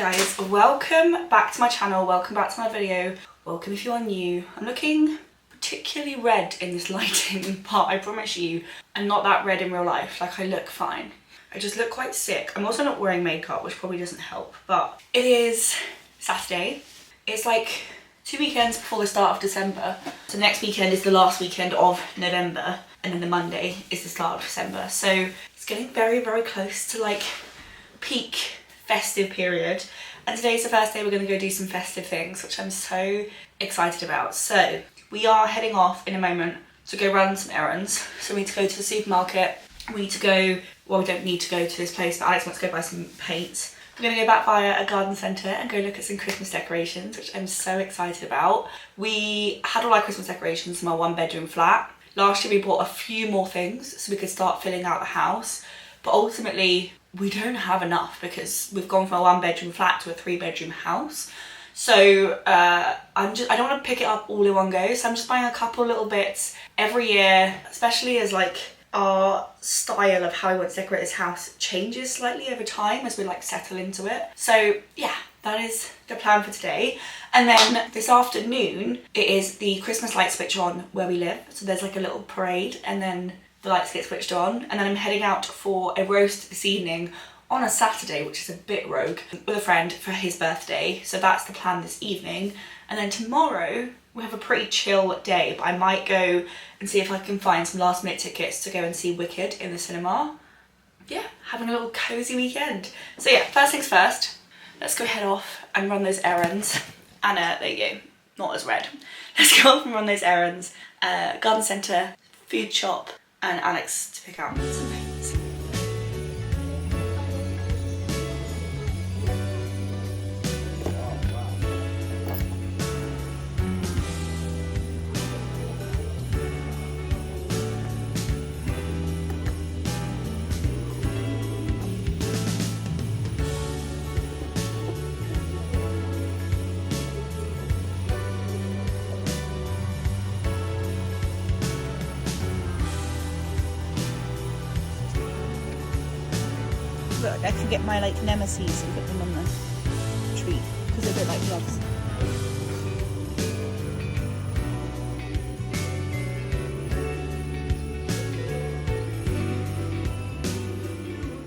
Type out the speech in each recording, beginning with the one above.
guys, welcome back to my channel, welcome back to my video, welcome if you are new. I'm looking particularly red in this lighting, but I promise you I'm not that red in real life. Like, I look fine, I just look quite sick. I'm also not wearing makeup, which probably doesn't help, but it is Saturday. It's like 2 weekends before the start of December, so next weekend is the last weekend of November, and then the Monday is the start of December, so it's getting very close to like peak festive period. And today's the first day we're going to go do some festive things, which I'm so excited about. So we are heading off in a moment to go run some errands. So we need to go to the supermarket, we need to go, well, we don't need to go to this place, but Alex wants to go buy some paint. We're going to go back via a garden centre and go look at some Christmas decorations, which I'm so excited about. We had all our Christmas decorations from our 1-bedroom flat. Last year we bought a few more things so we could start filling out the house, but ultimately we don't have enough because we've gone from a 1-bedroom flat to a 3-bedroom house. So I don't want to pick it up all in one go, so I'm just buying a couple little bits every year, especially as like our style of how we want to decorate this house changes slightly over time as we like settle into it. So yeah, that is the plan for today. And then this afternoon it is the Christmas light switch on where we live, so there's like a little parade and then the lights get switched on, and then I'm heading out for a roast this evening on a Saturday, which is a bit rogue, with a friend for his birthday. So that's the plan this evening. And then tomorrow we have a pretty chill day, but I might go and see if I can find some last minute tickets to go and see Wicked in the cinema. Yeah, having a little cozy weekend. So yeah, first things first, let's go head off and run those errands. And there you go, not as red. Let's go off and run those errands. Garden centre, food shop, and Alex to pick out some paints. Look, I can get my like nemesis and put them on the tree because they look like gloves.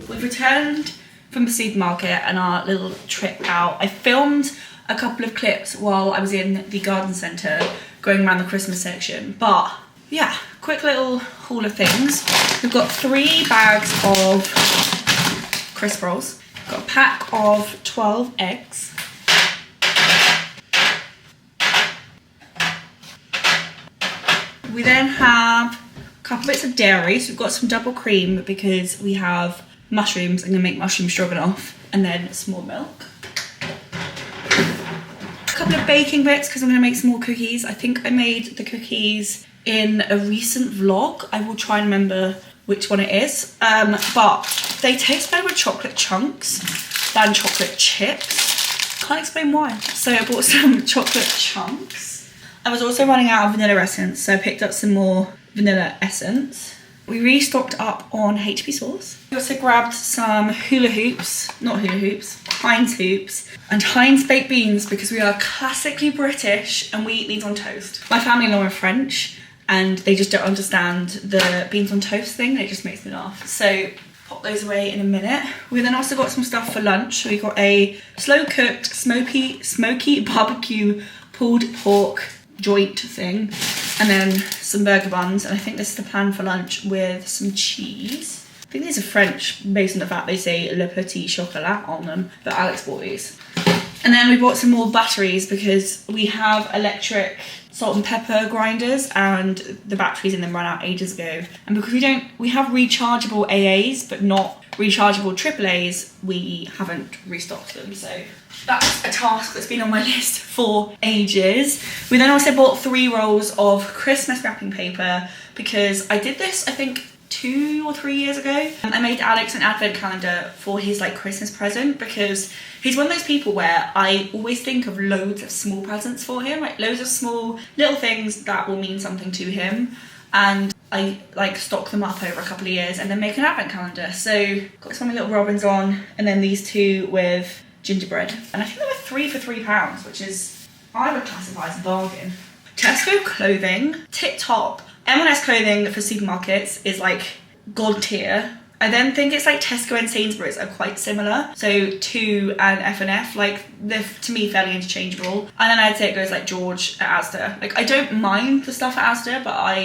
We've returned from the supermarket and our little trip out. I filmed a couple of clips while I was in the garden centre going around the Christmas section, but yeah, quick little haul of things. We've got 3 bags of crisp rolls. Got a pack of 12 eggs. We then have a couple bits of dairy. So we've got some double cream because we have mushrooms. I'm gonna make mushroom stroganoff, and then some more milk. A couple of baking bits because I'm gonna make some more cookies. I think I made the cookies in a recent vlog. I will try and remember which one it is, but they taste better with chocolate chunks than chocolate chips. Can't explain why. So I bought some chocolate chunks. I was also running out of vanilla essence, so I picked up some more vanilla essence. We restocked up on HP sauce. We also grabbed some hula hoops, not hula hoops, Heinz hoops, and Heinz baked beans because we are classically British and we eat these on toast. My family-in-law are French and they just don't understand the beans on toast thing. It just makes me laugh. So pop those away in a minute. We then also got some stuff for lunch. We got a slow cooked smoky barbecue pulled pork joint thing, and then some burger buns, and I think this is the plan for lunch with some cheese. I think these are French based on the fact they say Le Petit Chocolat on them, but Alex bought these. And then we bought some more batteries because we have electric salt and pepper grinders and the batteries in them ran out ages ago. And because we have rechargeable AAs but not rechargeable AAAs, we haven't restocked them. So that's a task that's been on my list for ages. We then also bought 3 rolls of Christmas wrapping paper because I did this, I think, 2 or 3 years ago. I made Alex an advent calendar for his like Christmas present because he's one of those people where I always think of loads of small presents for him, like loads of small little things that will mean something to him, and I like stock them up over a couple of years and then make an advent calendar. So got some little robins on, and then these 2 with gingerbread. And I think they were 3 for £3, which is, I would classify as a bargain. Tesco clothing, tip top. M&S clothing for supermarkets is like god tier. I then think it's like Tesco and Sainsbury's are quite similar. So Tu and F&F, like they're to me fairly interchangeable. And then I'd say it goes like George at Asda. Like I don't mind the stuff at Asda, but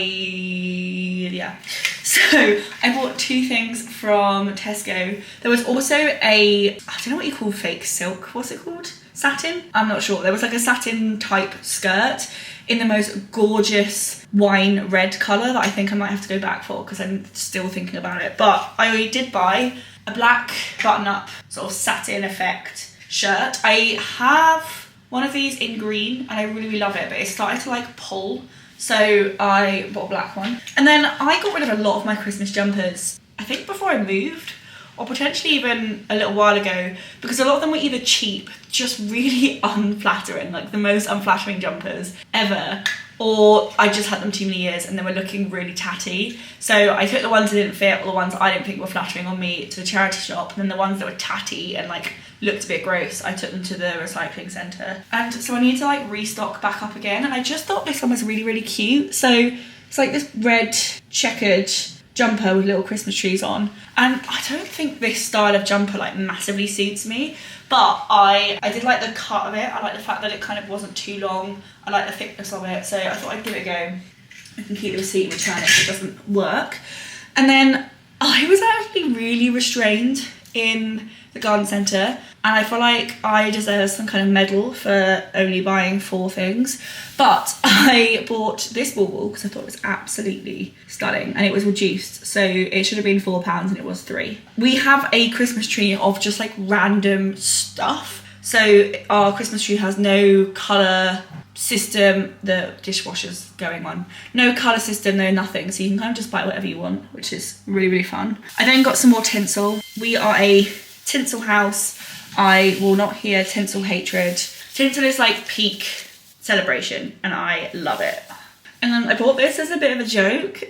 yeah. So I bought 2 things from Tesco. There was also I don't know what you call fake silk. What's it called? Satin? I'm not sure. There was like a satin type skirt in the most gorgeous wine red colour that I think I might have to go back for because I'm still thinking about it. But I did buy a black button-up sort of satin effect shirt. I have one of these in green and I really love it, but it's starting to like pull. So I bought a black one. And then I got rid of a lot of my Christmas jumpers, I think before I moved, or potentially even a little while ago, because a lot of them were either cheap, just really unflattering, like the most unflattering jumpers ever, or I just had them too many years and they were looking really tatty. So I took the ones that didn't fit, or the ones I didn't think were flattering on me, to the charity shop, and then the ones that were tatty and like looked a bit gross, I took them to the recycling centre. And so I need to like restock back up again, and I just thought this one was really cute. So it's like this red checkered jumper with little Christmas trees on, and I don't think this style of jumper like massively suits me, but I did like the cut of it. I like the fact that it kind of wasn't too long. I like the thickness of it, so I thought I'd give it a go. I can keep the receipt and return it if it doesn't work. And then I was actually really restrained in the garden centre, and I feel like I deserve some kind of medal for only buying 4 things. But I bought this bauble because I thought it was absolutely stunning, and it was reduced, so it should have been £4 and it was 3. We have a Christmas tree of just like random stuff. So our Christmas tree has no colour system, the dishwasher's going on. No colour system, no nothing, so you can kind of just buy whatever you want, which is really fun. I then got some more tinsel. We are a tinsel house. I will not hear tinsel hatred. Tinsel is like peak celebration and I love it. And then I bought this as a bit of a joke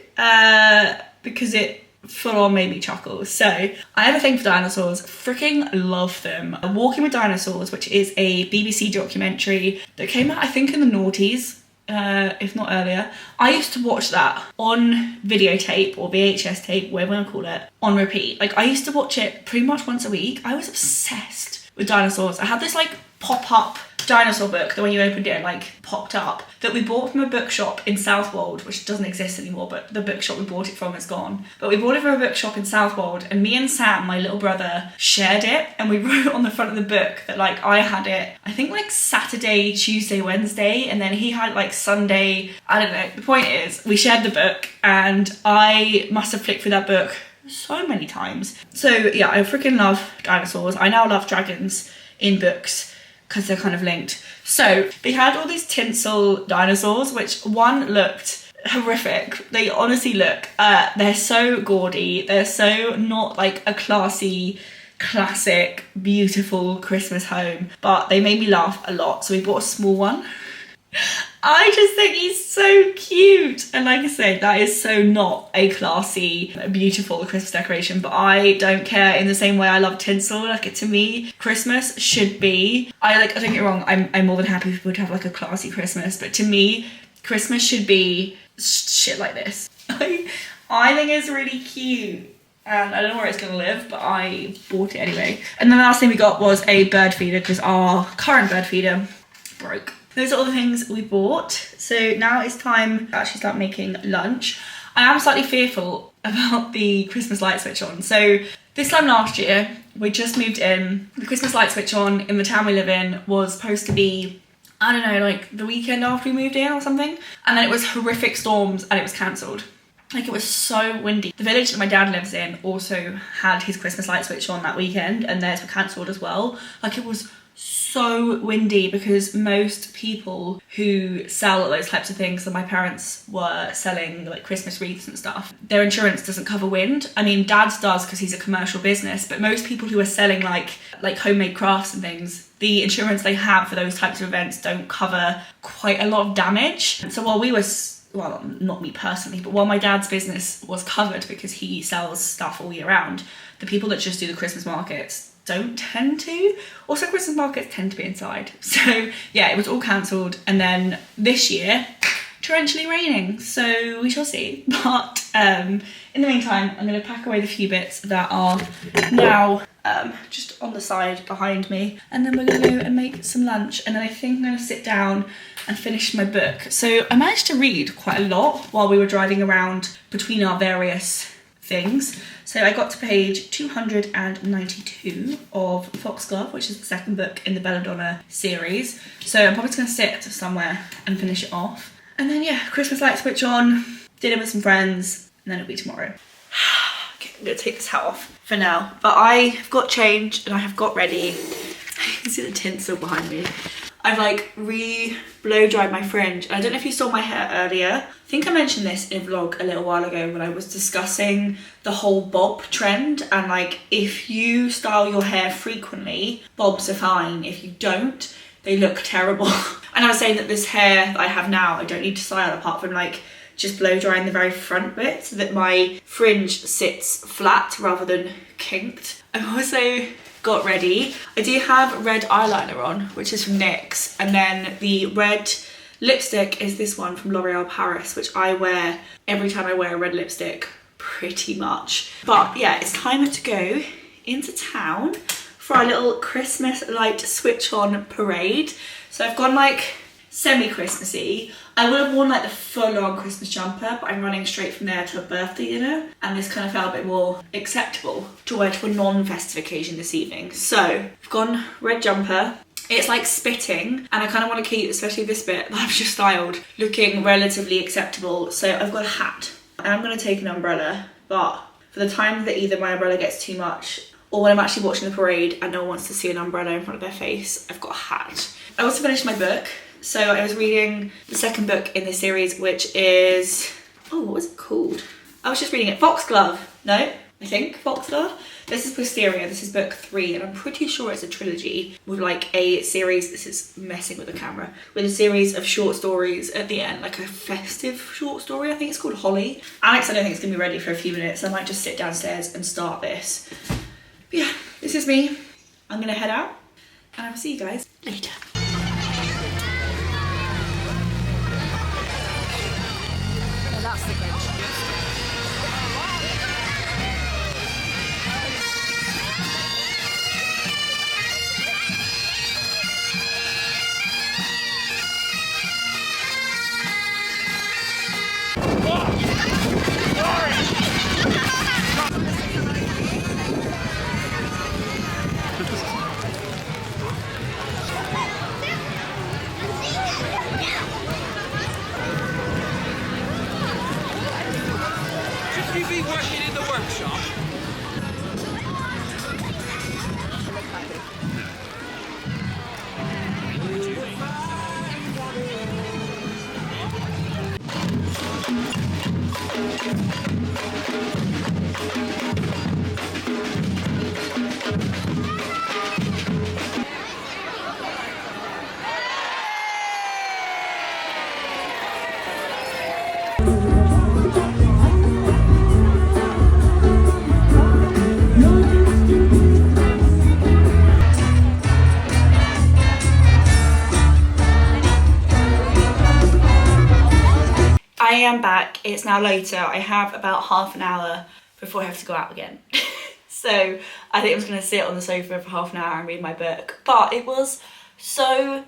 because it full on made me chuckle. So I have a thing for dinosaurs, freaking love them. Walking with Dinosaurs, which is a BBC documentary that came out I think in the noughties, if not earlier. I used to watch that on videotape or VHS tape, whatever you want to call it, on repeat. Like I used to watch it pretty much once a week. I was obsessed with dinosaurs. I had this like pop-up dinosaur book that when you opened it and like popped up, that we bought from a bookshop in Southwold, which doesn't exist anymore, but the bookshop we bought it from is gone. But we bought it from a bookshop in Southwold, and me and Sam, my little brother, shared it, and we wrote on the front of the book that like I had it, I think like Saturday, Tuesday, Wednesday, and then he had like Sunday, I don't know. The point is, we shared the book, and I must have flicked through that book so many times. So yeah, I freaking love dinosaurs. I now love dragons in books, because they're kind of linked. So they had all these tinsel dinosaurs, which one looked horrific. They honestly look, they're so gaudy. They're so not like a classy, classic, beautiful Christmas home, but they made me laugh a lot. So we bought a small one. I just think he's so cute. And like I said, that is so not a classy, beautiful Christmas decoration, but I don't care. In the same way I love tinsel, like to me, Christmas should be, don't get me wrong, I'm more than happy for people to have like a classy Christmas, but to me, Christmas should be shit like this. I think it's really cute. And I don't know where it's going to live, but I bought it anyway. And the last thing we got was a bird feeder, because our current bird feeder broke. Those are all the things we bought. So now it's time to actually start making lunch. I am slightly fearful about the Christmas light switch on. So this time last year, we just moved in. The Christmas light switch on in the town we live in was supposed to be, I don't know, like the weekend after we moved in or something. And then it was horrific storms and it was cancelled. Like it was so windy. The village that my dad lives in also had his Christmas light switch on that weekend, and theirs were cancelled as well. Like it was so windy, because most people who sell those types of things that my parents were selling, like Christmas wreaths and stuff, their insurance doesn't cover wind. I mean, Dad's does because he's a commercial business, but most people who are selling like homemade crafts and things, the insurance they have for those types of events don't cover quite a lot of damage. And so while we were, well, not me personally, but while my dad's business was covered because he sells stuff all year round, the people that just do the Christmas markets don't tend to. Also, Christmas markets tend to be inside. So yeah, it was all cancelled. And then this year, torrentially raining. So we shall see. But in the meantime, I'm going to pack away the few bits that are now just on the side behind me. And then we're going to go and make some lunch. And then I think I'm going to sit down and finish my book. So I managed to read quite a lot while we were driving around between our various things. So I got to page 292 of Foxglove, which is the second book in the Belladonna series. So I'm probably just gonna sit somewhere and finish it off. And then yeah, Christmas lights switch on, dinner with some friends, and then it'll be tomorrow. Okay, I'm gonna take this hat off for now. But I have got changed and I have got ready. You can see the tinsel behind me. I've like blow dried my fringe. And I don't know if you saw my hair earlier. I think I mentioned this in a vlog a little while ago when I was discussing the whole bob trend, and like if you style your hair frequently, bobs are fine. If you don't, they look terrible. And I was saying that this hair that I have now, I don't need to style apart from like just blow drying the very front bit so that my fringe sits flat rather than kinked. I've also got ready. I do have red eyeliner on, which is from NYX, and then the red lipstick is this one from L'Oreal Paris, which I wear every time I wear a red lipstick, pretty much. But yeah, it's time to go into town for our little Christmas light switch on parade. So I've gone like semi-Christmassy. I would have worn like the full-on Christmas jumper, but I'm running straight from there to a birthday dinner, and this kind of felt a bit more acceptable to wear to a non-festive occasion this evening. So I've gone red jumper. It's like spitting, and I kind of want to keep, especially this bit that I've just styled, looking relatively acceptable. So I've got a hat. I am going to take an umbrella, but for the time that either my umbrella gets too much or when I'm actually watching the parade and no one wants to see an umbrella in front of their face, I've got a hat. I also finished my book. So I was reading the second book in this series, which is, oh, what was it called? I was just reading it, Foxglove. No, I think Foxglove. This is Posterior, this is book 3, and I'm pretty sure it's a trilogy with like a series, this is messing with the camera, with a series of short stories at the end, like a festive short story. I think it's called Holly. Alex, I don't think it's gonna be ready for a few minutes. I might just sit downstairs and start this. But yeah, this is me. I'm gonna head out and I will see you guys later. That's the bench. Should you be working in the workshop? I am back. It's now later. I have about half an hour before I have to go out again. So I think I was going to sit on the sofa for half an hour and read my book. But it was so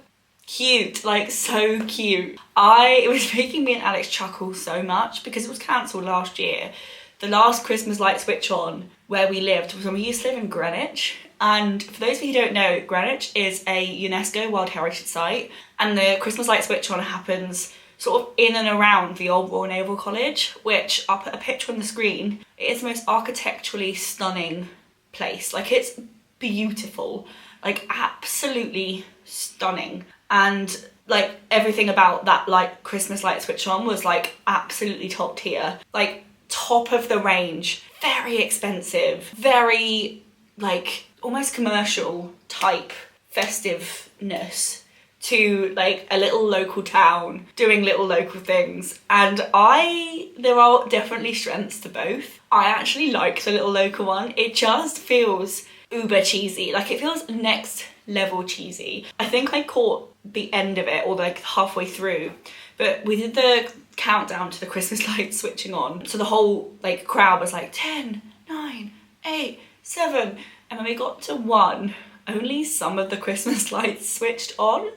cute, like so cute. It was making me and Alex chuckle so much because it was cancelled last year. The last Christmas light switch on where we lived was when we used to live in Greenwich. And for those of you who don't know, Greenwich is a UNESCO World Heritage Site, and the Christmas light switch on happens sort of in and around the old Royal Naval College, which I'll put a picture on the screen. It is the most architecturally stunning place. Like, it's beautiful, like absolutely stunning. And like everything about that like Christmas light switch on was like absolutely top tier, like top of the range, very expensive, very like almost commercial type festiveness to like a little local town doing little local things. And there are definitely strengths to both. I actually like the little local one. It just feels uber cheesy. Like, it feels next level cheesy. I think I caught the end of it, or like halfway through, but we did the countdown to the Christmas lights switching on, so the whole like crowd was like 10, 9, 8, 7, and when we got to 1, only some of the Christmas lights switched on.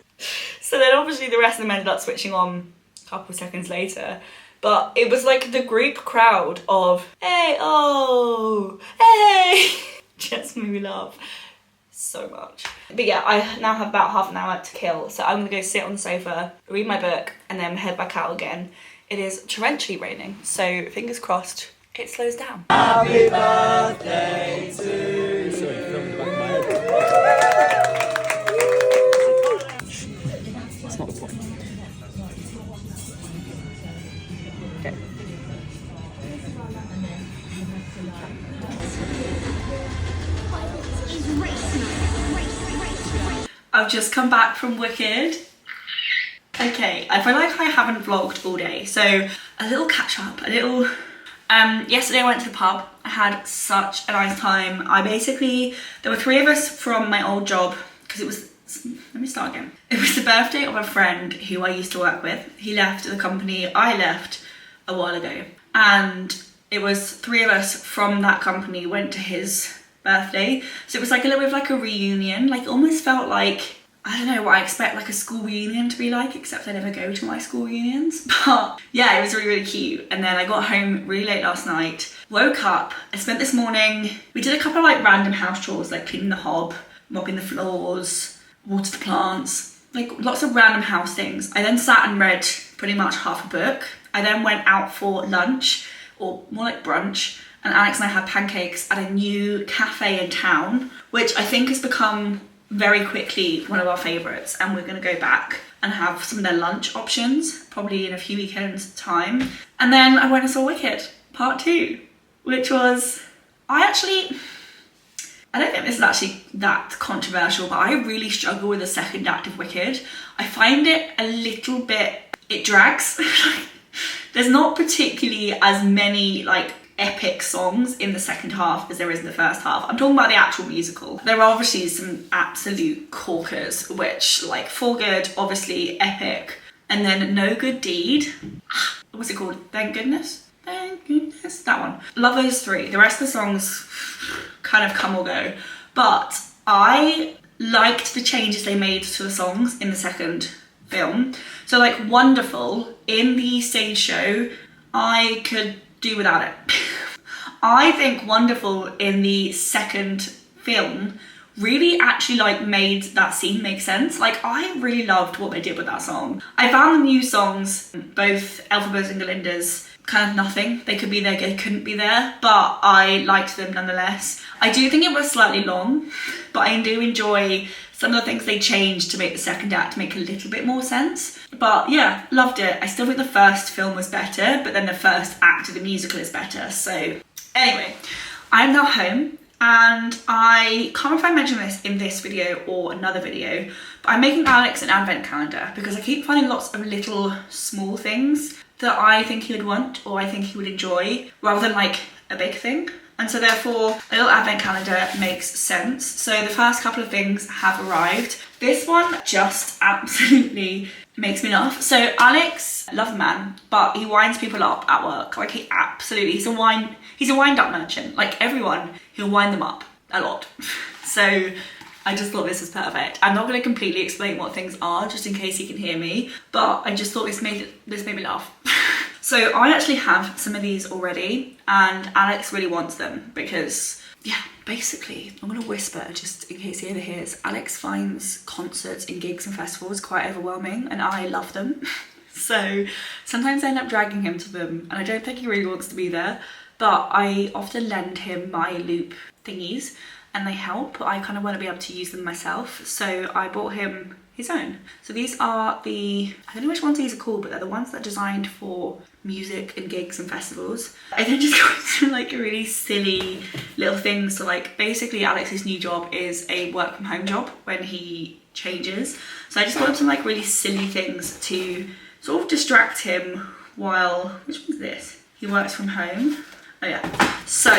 So then obviously the rest of them ended up switching on a couple seconds later. But it was like the group crowd of, hey, oh, hey, just made me laugh so much. But yeah, I now have about half an hour to kill, so I'm gonna go sit on the sofa, read my book, and then head back out again. It is torrentially raining, so fingers crossed it slows down. Happy birthday to you. That's not the point. Okay. I've just come back from Wicked. Okay, I feel like I haven't vlogged all day, so a little catch up, a little... yesterday I went to the pub. I had such a nice time. There were 3 of us from my old job, because it was... Let me start again. It was the birthday of a friend who I used to work with. He left the company I left a while ago, and it was 3 of us from that company went to his birthday, so it was like a little bit of like a reunion. Like, it almost felt like, I don't know what I expect like a school reunion to be like, except I never go to my school reunions. But yeah, it was really, really cute. And then I got home really late last night, woke up, I spent this morning, we did a couple of like random house chores, like cleaning the hob, mopping the floors, watered the plants, like lots of random house things. I then sat and read pretty much half a book. I then went out for lunch, or more like brunch, and Alex and I had pancakes at a new cafe in town, which I think has become very quickly one of our favourites, and we're going to go back and have some of their lunch options, probably in a few weekends time. And then I went and saw Wicked Part 2, which was... I don't think this is actually that controversial, but I really struggle with the second act of Wicked. I find it a little bit... it drags. There's not particularly as many like epic songs in the second half as there is in the first half. I'm talking about the actual musical. There are obviously some absolute corkers, which like For Good, obviously epic, and then No Good Deed. What's it called? Thank Goodness? Thank Goodness, that one. Love those 3. The rest of the songs kind of come or go, but I liked the changes they made to the songs in the second film. So like Wonderful in the stage show, I could do without it. I think Wonderful in the second film really actually like made that scene make sense. Like, I really loved what they did with that song. I found the new songs, both Elphaba's and Galinda's, kind of nothing. They could be there, they couldn't be there, but I liked them nonetheless. I do think it was slightly long, but I do enjoy some of the things they changed to make the second act make a little bit more sense. But yeah, loved it. I still think the first film was better, but then the first act of the musical is better. So anyway, I'm now home, and I can't remember if I mentioned this in this video or another video, but I'm making Alex an advent calendar because I keep finding lots of little small things that I think he would want or I think he would enjoy, rather than like a big thing. And so therefore a little advent calendar makes sense. So the first couple of things have arrived. This one just absolutely makes me laugh. So Alex, love the man, but he winds people up at work. Like, he's a wind up merchant. Like, everyone, he'll wind them up a lot. So I just thought this was perfect. I'm not going to completely explain what things are, just in case he can hear me, but I just thought this made me laugh. So I actually have some of these already, and Alex really wants them because, yeah, basically, I'm going to whisper just in case he overhears. Alex finds concerts and gigs and festivals quite overwhelming, and I love them. So sometimes I end up dragging him to them, and I don't think he really wants to be there, but I often lend him my loop thingies, and they help. I kind of want to be able to use them myself, so I bought him his own. So these are I don't know which ones these are called, but they're the ones that are designed for music and gigs and festivals. I then just got some like really silly little things. So like, basically Alex's new job is a work from home job when he changes. So I just got him some like really silly things to sort of distract him while, which one's this? He works from home. Oh yeah. So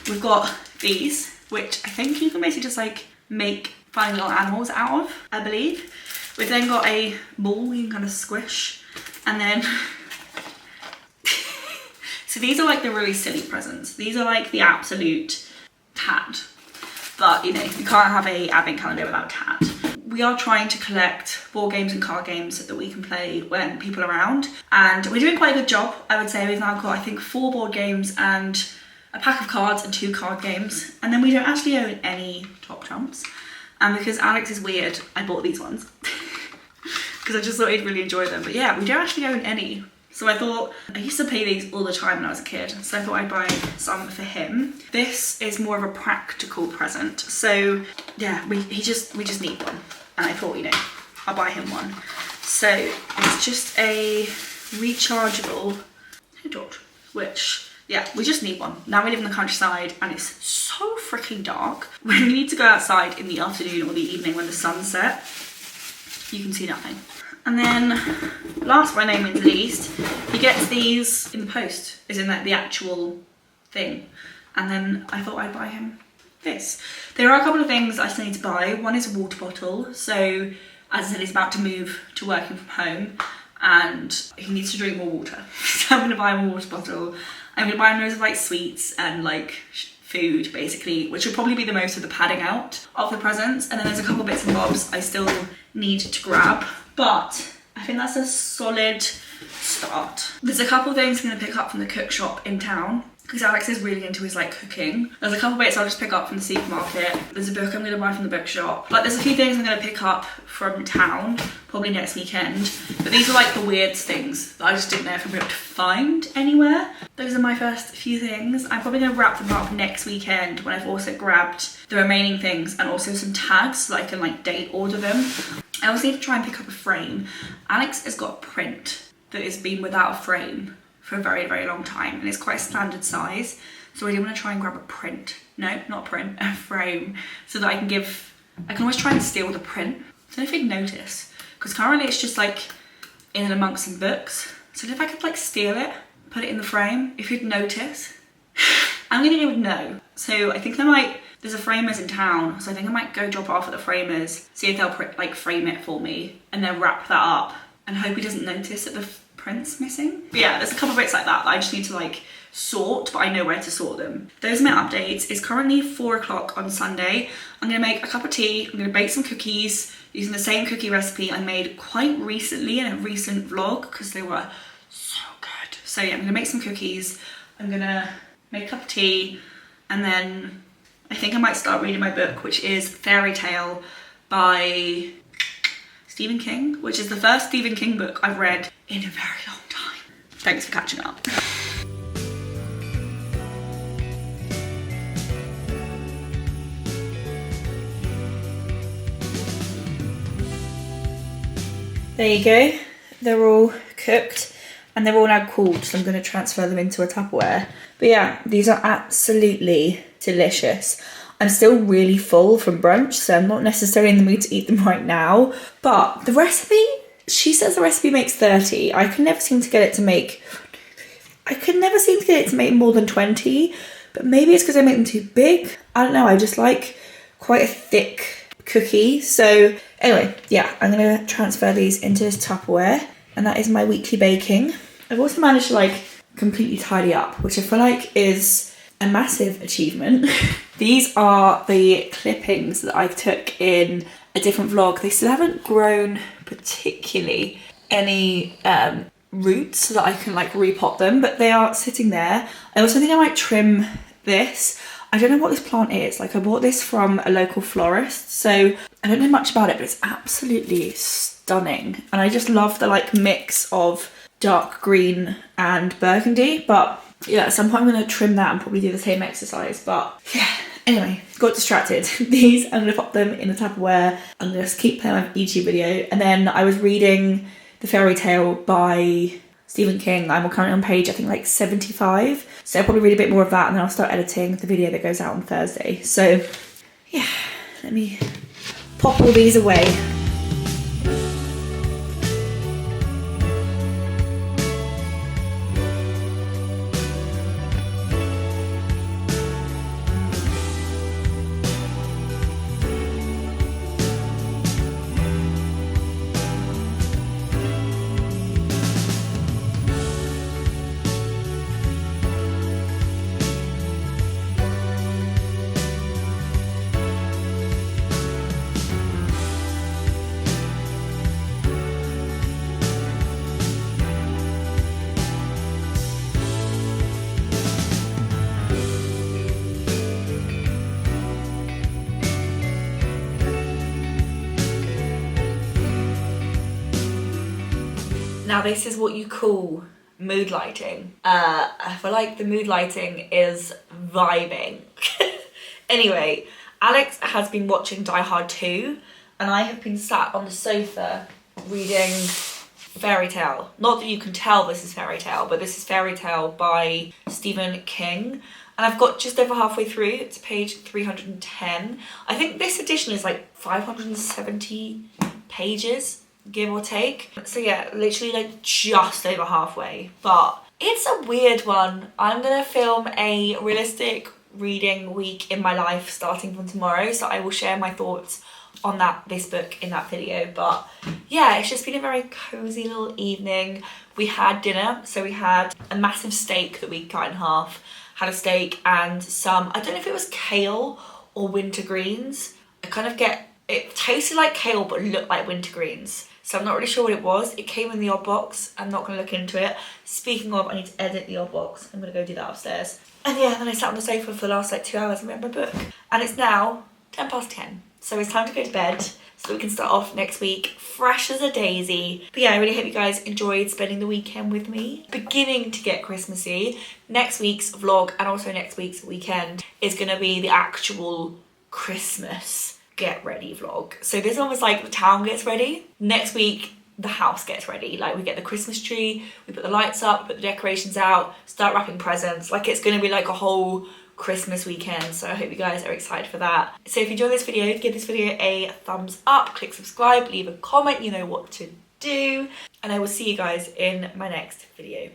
we've got these. which I think you can basically just like make funny little animals out of, I believe. We've then got a ball you can kind of squish, and then so these are like the really silly presents. These are like the absolute cat, but you know, you can't have a advent calendar without cat. We are trying to collect board games and card games that we can play when people are around, and we're doing quite a good job, I would say. We've now got, I think, 4 board games and a pack of cards and 2 card games, and then we don't actually own any Top Trumps. And because Alex is weird, I bought these ones because I just thought he'd really enjoy them. But yeah, we don't actually own any. So I thought, I used to play these all the time when I was a kid, so I thought I'd buy some for him. This is more of a practical present. So yeah, we just need one. And I thought, you know, I'll buy him one. So it's just a rechargeable torch, which, yeah, we just need one. Now we live in the countryside and it's so freaking dark. When we need to go outside in the afternoon or the evening when the sun's set, you can see nothing. And then, last by no means least, he gets these in the post, as in like the actual thing. And then I thought I'd buy him this. There are a couple of things I still need to buy. One is a water bottle. So, as I said, he's about to move to working from home and he needs to drink more water. So I'm gonna buy him a water bottle. I'm gonna buy him loads of like sweets and like food basically, which will probably be the most of the padding out of the presents. And then there's a couple bits and bobs I still need to grab. But I think that's a solid start. There's a couple of things I'm gonna pick up from the cook shop in town because Alex is really into his like cooking. There's a couple bits I'll just pick up from the supermarket. There's a book I'm gonna buy from the bookshop. Like there's a few things I'm gonna pick up from town, probably next weekend. But these are like the weird things that I just didn't know if I'm able to find anywhere. Those are my first few things. I'm probably gonna wrap them up next weekend when I've also grabbed the remaining things and also some tags so that I can like date order them. I also need to try and pick up a frame. Alex has got a print that has been without a frame for a very, very long time and it's quite a standard size. So I do want to try and grab a print. No, not a print, a frame. So that I can always try and steal the print. I don't know if you'd notice, because currently it's just like in and amongst some books. So if I could like steal it, put it in the frame, if you'd notice, I'm gonna go with no. So I think I might, there's a framers in town, so I think I might go drop it off at the framers, see if they'll like frame it for me, and then wrap that up, and hope he doesn't notice that the print's missing. But yeah, there's a couple of bits like that I just need to like sort, but I know where to sort them. Those are my updates. It's currently 4 o'clock on Sunday. I'm gonna make a cup of tea, I'm gonna bake some cookies using the same cookie recipe I made quite recently in a recent vlog, because they were so good. So yeah, I'm gonna make some cookies, I'm gonna make a cup of tea, and then I think I might start reading my book, which is Fairy Tale by Stephen King, which is the first Stephen King book I've read in a very long time. Thanks for catching up. There you go. They're all cooked and they're all now cooled, so I'm going to transfer them into a Tupperware. But yeah, these are absolutely delicious. I'm still really full from brunch, so I'm not necessarily in the mood to eat them right now. But the recipe, she says the recipe makes 30. I can never seem to get it to make more than 20. But maybe it's because I make them too big. I don't know, I just like quite a thick cookie. So anyway, yeah, I'm gonna transfer these into this Tupperware, and that is my weekly baking. I've also managed to like completely tidy up, which I feel like is a massive achievement. These are the clippings that I took in a different vlog. They still haven't grown particularly any roots so that I can like repot them, but they are sitting there. I also think I might trim this. I don't know what this plant is. Like I bought this from a local florist, so I don't know much about it, but it's absolutely stunning. And I just love the like mix of dark green and burgundy. But yeah, at some point I'm gonna trim that and probably do the same exercise. But yeah, anyway, got distracted. These, I'm gonna pop them in the Tupperware. I'm gonna just keep playing my YouTube video. And then I was reading The Fairy Tale by Stephen King. I'm currently on page, I think like 75. So I'll probably read a bit more of that and then I'll start editing the video that goes out on Thursday. So yeah, let me pop all these away. Now this is what you call mood lighting. I feel like the mood lighting is vibing. Anyway, Alex has been watching Die Hard 2 and I have been sat on the sofa reading Fairy Tale. Not that you can tell this is Fairy Tale, but this is Fairy Tale by Stephen King. And I've got just over halfway through. It's page 310. I think this edition is like 570 pages, give or take. So yeah, literally like just over halfway. But it's a weird one. I'm gonna film a realistic reading week in my life starting from tomorrow. So I will share my thoughts on this book in that video. But yeah, it's just been a very cozy little evening. We had dinner. So we had a massive steak that we cut in half. Had a steak and some, I don't know if it was kale or winter greens. It tasted like kale but looked like winter greens. So I'm not really sure what it was. It came in the odd box. I'm not gonna look into it. Speaking of, I need to edit the odd box. I'm gonna go do that upstairs. And yeah, then I sat on the sofa for the last like 2 hours and read my book. And it's now 10:10. So it's time to go to bed so we can start off next week fresh as a daisy. But yeah, I really hope you guys enjoyed spending the weekend with me. Beginning to get Christmassy. Next week's vlog and also next week's weekend is gonna be the actual Christmas get ready vlog. So this one was like the town gets ready. Next week, the house gets ready. Like we get the Christmas tree, we put the lights up, put the decorations out, start wrapping presents. Like it's gonna be like a whole Christmas weekend. So I hope you guys are excited for that. So if you enjoyed this video, give this video a thumbs up, click subscribe, leave a comment, you know what to do. And I will see you guys in my next video.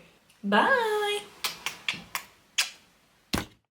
Bye.